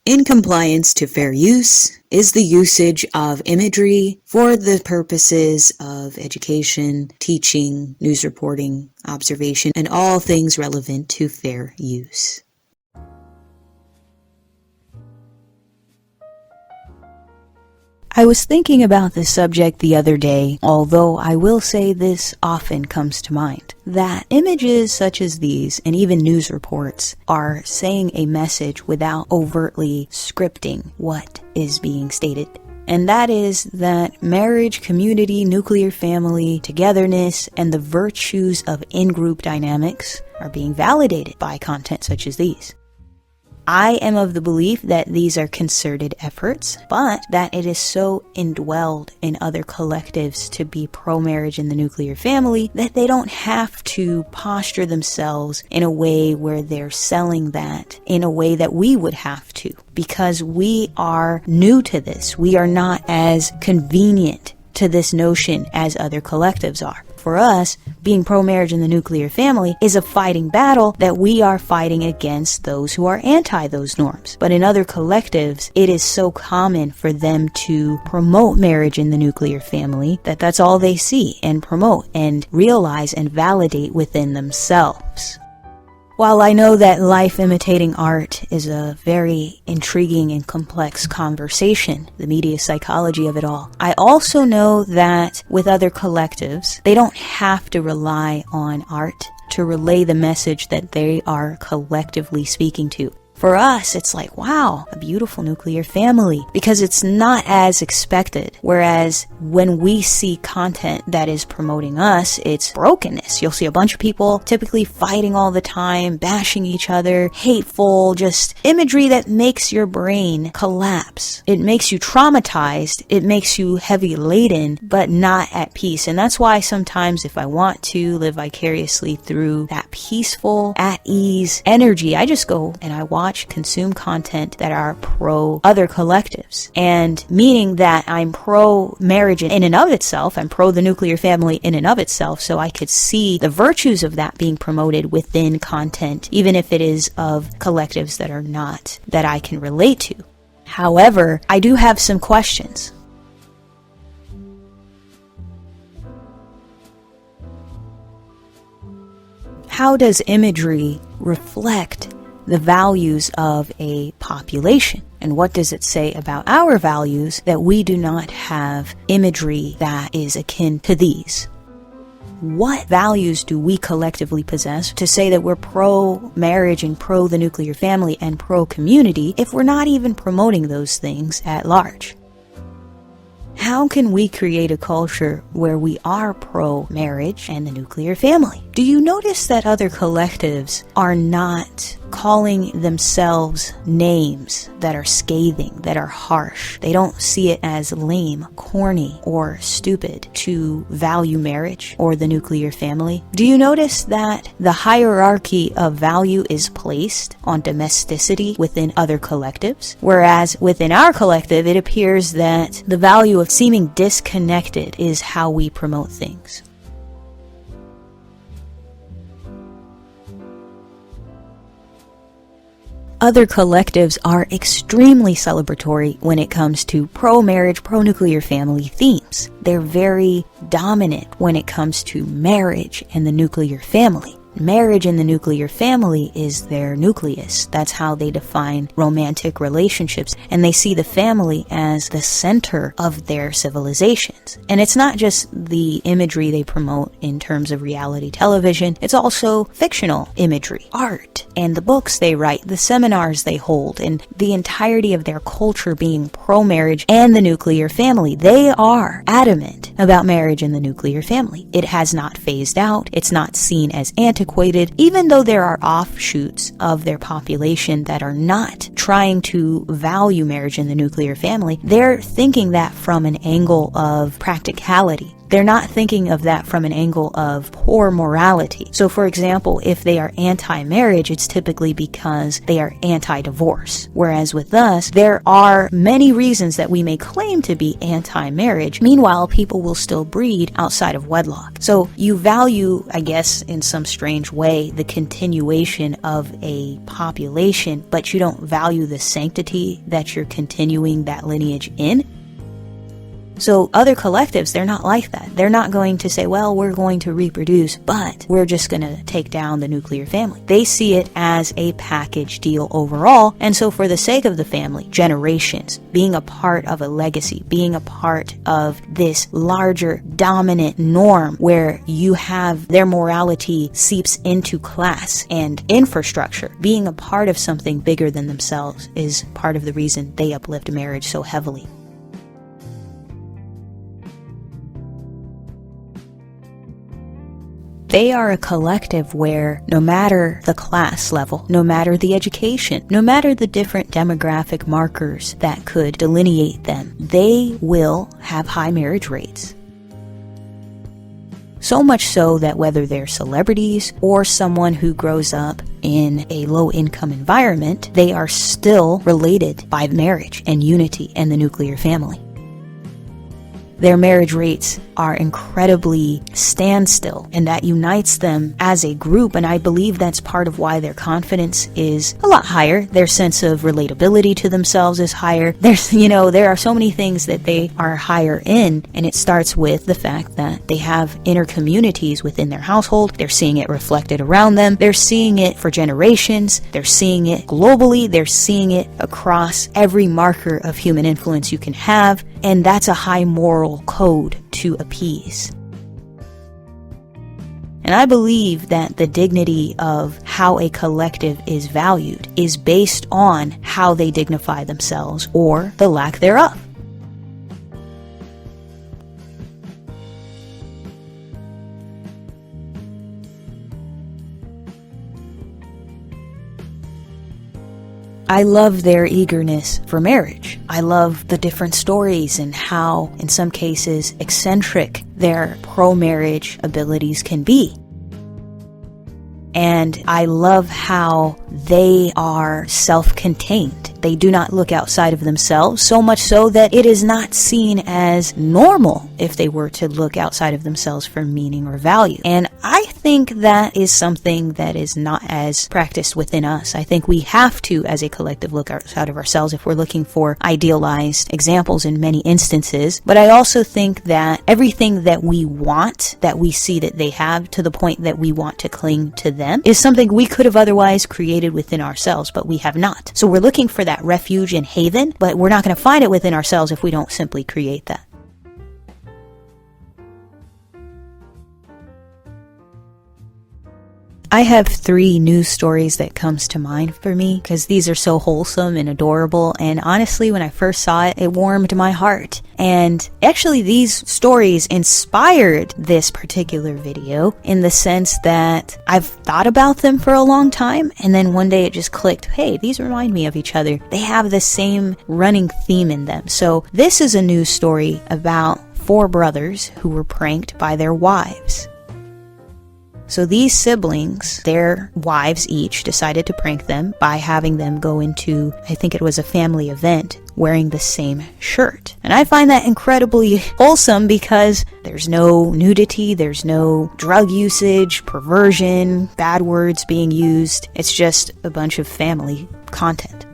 In compliance to fair use is the usage of imagery for the purposes of education, teaching, news reporting, observation, and all things relevant to fair use. I was thinking about this subject the other day, although I will say this often comes to mind, that images such as these, and even news reports, are saying a message without overtly scripting what is being stated. And that is that marriage, community, nuclear family, togetherness, and the virtues of in-group dynamics are being validated by content such as these. I am of the belief that these are concerted efforts, but that it is so indwelled in other collectives to be pro-marriage in the nuclear family that they don't have to posture themselves in a way where they're selling that in a way that we would have to, because we are new to this. We are not as convenient to this notion as other collectives are. For us, being pro-marriage in the nuclear family is a fighting battle that we are fighting against those who are anti those norms. But in other collectives, it is so common for them to promote marriage in the nuclear family that that's all they see and promote and realize and validate within themselves. While I know that life imitating art is a very intriguing and complex conversation, the media psychology of it all, I also know that with other collectives, they don't have to rely on art to relay the message that they are collectively speaking to. For us, it's like, wow, a beautiful nuclear family, because it's not as expected. Whereas when we see content that is promoting us, it's brokenness. You'll see a bunch of people typically fighting all the time, bashing each other, hateful, just imagery that makes your brain collapse. It makes you traumatized. It makes you heavy laden, but not at peace. And that's why sometimes if I want to live vicariously through that peaceful, at ease energy, I just go and I watch, consume content that are pro other collectives, and meaning that I'm pro marriage in and of itself, I'm pro the nuclear family in and of itself, so I could see the virtues of that being promoted within content, even if it is of collectives that are not, that I can relate to. However, I do have some questions. How does imagery reflect the values of a population? And what does it say about our values that we do not have imagery that is akin to these? What values do we collectively possess to say that we're pro-marriage and pro the nuclear family and pro-community if we're not even promoting those things at large? How can we create a culture where we are pro-marriage and the nuclear family? Do you notice that other collectives are not calling themselves names that are scathing, that are harsh? They don't see it as lame, corny, or stupid to value marriage or the nuclear family. Do you notice that the hierarchy of value is placed on domesticity within other collectives? Whereas within our collective, it appears that the value of seeming disconnected is how we promote things. Other collectives are extremely celebratory when it comes to pro-marriage, pro-nuclear family themes. They're very dominant when it comes to marriage and the nuclear family. Marriage in the nuclear family is their nucleus. That's how they define romantic relationships. And they see the family as the center of their civilizations. And it's not just the imagery they promote in terms of reality television. It's also fictional imagery, art, and the books they write, the seminars they hold, and the entirety of their culture being pro-marriage and the nuclear family. They are adamant about marriage in the nuclear family. It has not phased out. It's not seen as antiquated, even though there are offshoots of their population that are not trying to value marriage in the nuclear family. They're thinking that from an angle of practicality. they're not thinking of that from an angle of poor morality. So for example, if they are anti-marriage, it's typically because they are anti-divorce. Whereas with us, there are many reasons that we may claim to be anti-marriage. Meanwhile, people will still breed outside of wedlock. So you value, I guess, in some strange way, the continuation of a population, but you don't value the sanctity that you're continuing that lineage in. So other collectives, they're not like that. They're not going to say, well, we're going to reproduce, but we're just going to take down the nuclear family. They see it as a package deal overall. And so for the sake of the family, generations, being a part of a legacy, being a part of this larger dominant norm where you have their morality seeps into class and infrastructure, being a part of something bigger than themselves is part of the reason they uplift marriage so heavily. They are a collective where no matter the class level, no matter the education, no matter the different demographic markers that could delineate them, they will have high marriage rates. So much so that whether they're celebrities or someone who grows up in a low-income environment, they are still related by marriage and unity and the nuclear family. Their marriage rates are incredibly standstill, and that unites them as a group, and I believe that's part of why their confidence is a lot higher. Their sense of relatability to themselves is higher. There are so many things that they are higher in, and it starts with the fact that they have inner communities within their household. They're seeing it reflected around them. They're seeing it for generations. They're seeing it globally. They're seeing it across every marker of human influence you can have, and that's a high moral code to appease. And I believe that the dignity of how a collective is valued is based on how they dignify themselves or the lack thereof. I love their eagerness for marriage. I love the different stories and how, in some cases, eccentric their pro-marriage abilities can be. And I love how they are self-contained. They do not look outside of themselves, so much so that it is not seen as normal if they were to look outside of themselves for meaning or value. And I think that is something that is not as practiced within us. I think we have to, as a collective, look outside of ourselves if we're looking for idealized examples in many instances. But I also think that everything that we want, that we see that they have to the point that we want to cling to them, is something we could have otherwise created within ourselves, but we have not. So we're looking for that refuge and haven, but we're not going to find it within ourselves if we don't simply create that. I have 3 news stories that comes to mind for me because these are so wholesome and adorable, and honestly, when I first saw it, it warmed my heart. And actually, these stories inspired this particular video in the sense that I've thought about them for a long time, and then one day it just clicked, hey, these remind me of each other. They have the same running theme in them. So this is a news story about 4 brothers who were pranked by their wives. So these siblings, their wives each decided to prank them by having them go into, I think it was a family event, wearing the same shirt. And I find that incredibly wholesome because there's no nudity, there's no drug usage, perversion, bad words being used. It's just a bunch of family content.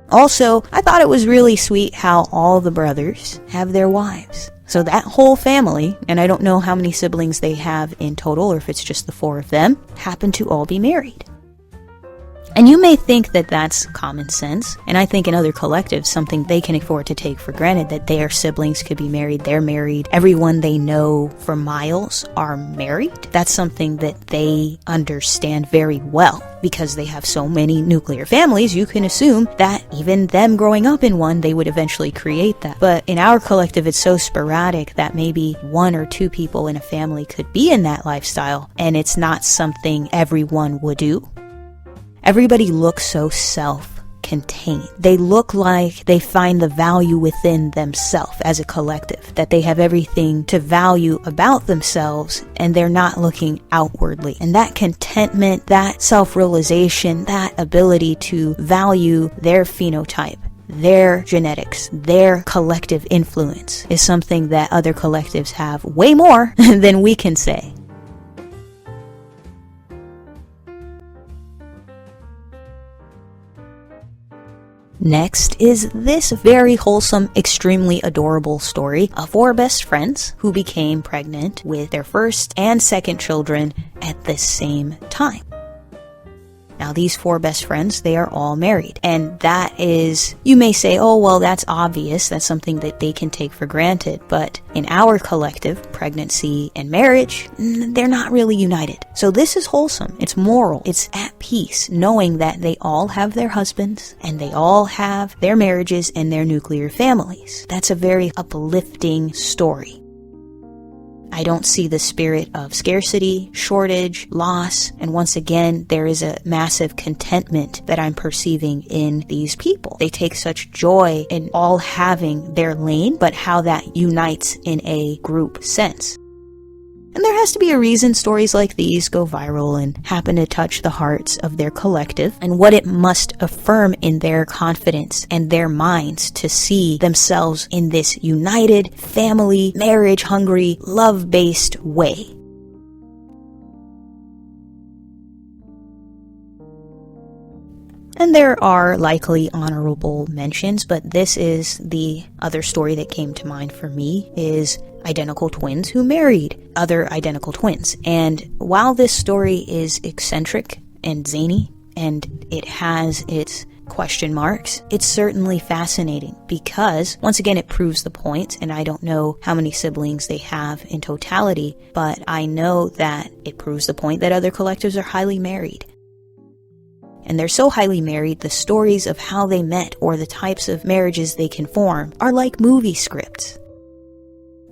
Also, I thought it was really sweet how all the brothers have their wives. So that whole family, and I don't know how many siblings they have in total or if it's just the 4 of them, happen to all be married. And you may think that that's common sense, and I think in other collectives, something they can afford to take for granted, that their siblings could be married, they're married, everyone they know for miles are married. That's something that they understand very well because they have so many nuclear families. You can assume that even them growing up in one, they would eventually create that. But in our collective, it's so sporadic that maybe 1 or 2 people in a family could be in that lifestyle, and it's not something everyone would do. Everybody looks so self-contained contained. They look like they find the value within themselves as a collective, that they have everything to value about themselves and they're not looking outwardly. And that contentment, that self-realization, that ability to value their phenotype, their genetics, their collective influence is something that other collectives have way more than we can say. Next is this very wholesome, extremely adorable story of 4 best friends who became pregnant with their first and second children at the same time. Now, these 4 best friends, they are all married. And that is, you may say, oh, well, that's obvious. That's something that they can take for granted. But in our collective, pregnancy and marriage, they're not really united. So this is wholesome. It's moral. It's at peace, knowing that they all have their husbands and they all have their marriages and their nuclear families. That's a very uplifting story. I don't see the spirit of scarcity, shortage, loss, and once again, there is a massive contentment that I'm perceiving in these people. They take such joy in all having their lane, but how that unites in a group sense. And there has to be a reason stories like these go viral and happen to touch the hearts of their collective, and what it must affirm in their confidence and their minds to see themselves in this united, family, marriage-hungry, love-based way. And there are likely honorable mentions, but this is the other story that came to mind for me, is identical twins who married other identical twins. And while this story is eccentric and zany, and it has its question marks, it's certainly fascinating because, once again, it proves the point, and I don't know how many siblings they have in totality, but I know that it proves the point that other collectives are highly married. And they're so highly married, the stories of how they met or the types of marriages they can form are like movie scripts.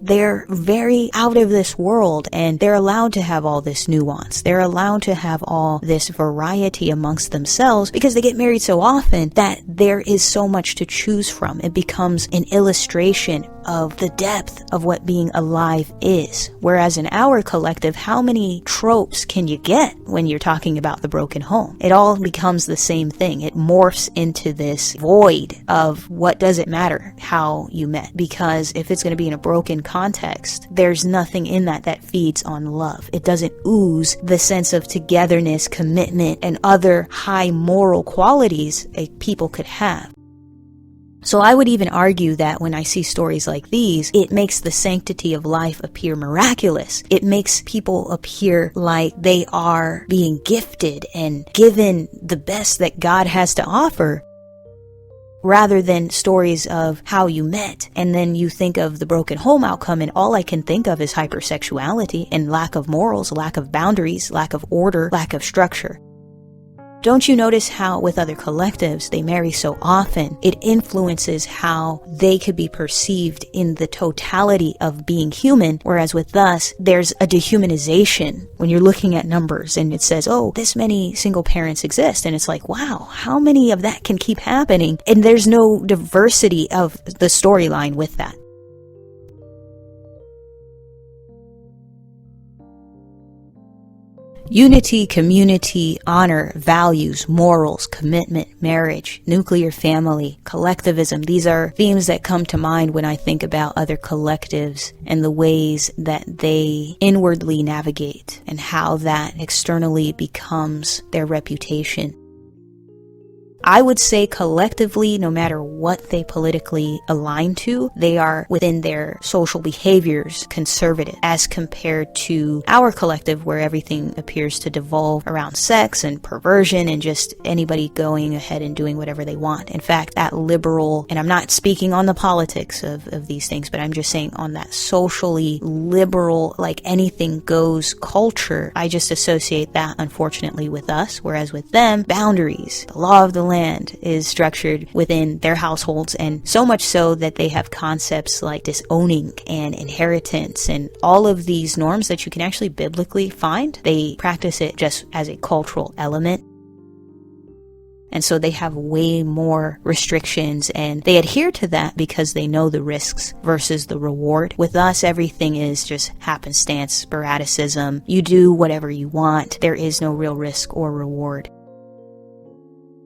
They're very out of this world, and they're allowed to have all this nuance. They're allowed to have all this variety amongst themselves because they get married so often that there is so much to choose from. It becomes an illustration of the depth of what being alive is. Whereas in our collective, how many tropes can you get when you're talking about the broken home? It all becomes the same thing. It morphs into this void of what does it matter how you met, because if it's going to be in a broken context, there's nothing in that feeds on love. It doesn't ooze the sense of togetherness, commitment, and other high moral qualities a people could have. So I would even argue that when I see stories like these, it makes the sanctity of life appear miraculous. It makes people appear like they are being gifted and given the best that God has to offer, rather than stories of how you met. And then you think of the broken home outcome, and all I can think of is hypersexuality and lack of morals, lack of boundaries, lack of order, lack of structure. Don't you notice how with other collectives they marry so often? It influences how they could be perceived in the totality of being human, whereas with us, there's a dehumanization when you're looking at numbers and it says, oh, this many single parents exist. And it's like, wow, how many of that can keep happening? And there's no diversity of the storyline with that. Unity, community, honor, values, morals, commitment, marriage, nuclear family, collectivism. These are themes that come to mind when I think about other collectives and the ways that they inwardly navigate and how that externally becomes their reputation. I would say collectively, no matter what they politically align to, they are within their social behaviors conservative as compared to our collective where everything appears to devolve around sex and perversion and just anybody going ahead and doing whatever they want. In fact, that liberal, and I'm not speaking on the politics of these things, but I'm just saying on that socially liberal, like anything goes culture, I just associate that unfortunately with us, whereas with them, boundaries, the law of the land is structured within their households, and so much so that they have concepts like disowning and inheritance and all of these norms that you can actually biblically find. They practice it just as a cultural element. And so they have way more restrictions, and they adhere to that because they know the risks versus the reward. With us, everything is just happenstance, sporadicism. You do whatever you want. There is no real risk or reward.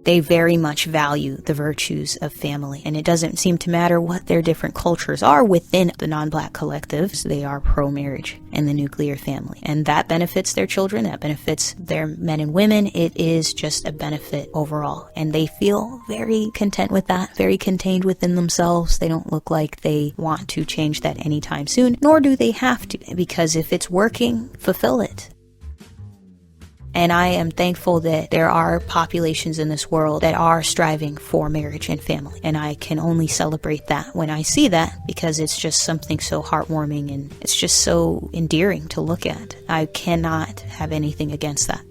They very much value the virtues of family, and it doesn't seem to matter what their different cultures are within the non-Black collectives. They are pro-marriage and the nuclear family, and that benefits their children, that benefits their men and women. It is just a benefit overall, and they feel very content with that, very contained within themselves. They don't look like they want to change that anytime soon, nor do they have to, because if it's working, fulfill it. And I am thankful that there are populations in this world that are striving for marriage and family. And I can only celebrate that when I see that, because it's just something so heartwarming and it's just so endearing to look at. I cannot have anything against that.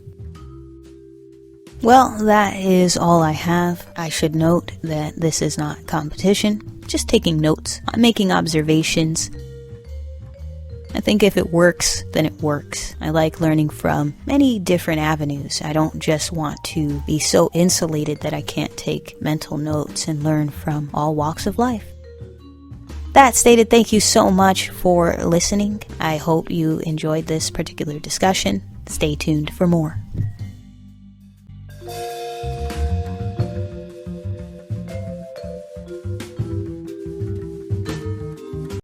Well, that is all I have. I should note that this is not competition, just taking notes. I'm making observations. I think if it works, then it works. I like learning from many different avenues. I don't just want to be so insulated that I can't take mental notes and learn from all walks of life. That stated, thank you so much for listening. I hope you enjoyed this particular discussion. Stay tuned for more.